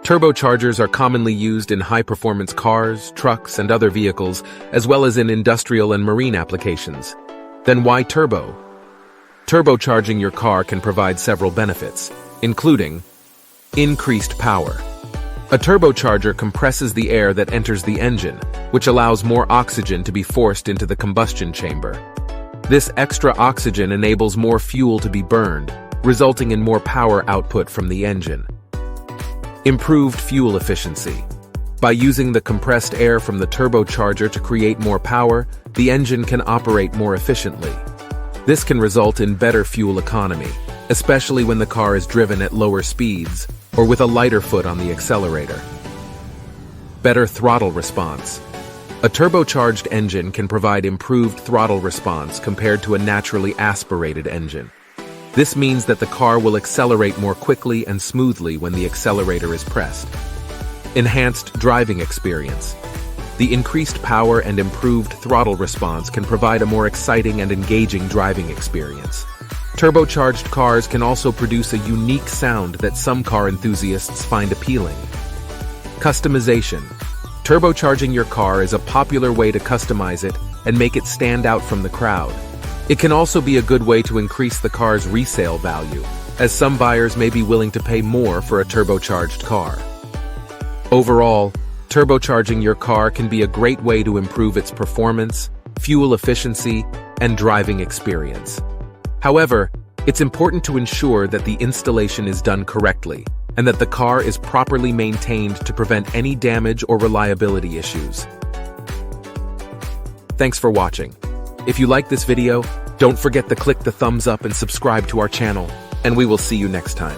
Turbochargers are commonly used in high-performance cars, trucks, and other vehicles, as well as in industrial and marine applications. Then why turbo? Turbocharging your car can provide several benefits, including increased power. A turbocharger compresses the air that enters the engine, which allows more oxygen to be forced into the combustion chamber. This extra oxygen enables more fuel to be burned, resulting in more power output from the engine. Improved fuel efficiency. By using the compressed air from the turbocharger to create more power, the engine can operate more efficiently. This can result in better fuel economy, especially when the car is driven at lower speeds or with a lighter foot on the accelerator. Better throttle response. A turbocharged engine can provide improved throttle response compared to a naturally aspirated engine. This means that the car will accelerate more quickly and smoothly when the accelerator is pressed. Enhanced driving experience. The increased power and improved throttle response can provide a more exciting and engaging driving experience. Turbocharged cars can also produce a unique sound that some car enthusiasts find appealing. Customization. Turbocharging your car is a popular way to customize it and make it stand out from the crowd. It can also be a good way to increase the car's resale value, as some buyers may be willing to pay more for a turbocharged car. Overall, turbocharging your car can be a great way to improve its performance, fuel efficiency, and driving experience. However, it's important to ensure that the installation is done correctly and that the car is properly maintained to prevent any damage or reliability issues. Thanks for watching. If you like this video, don't forget to click the thumbs up and subscribe to our channel, and we will see you next time.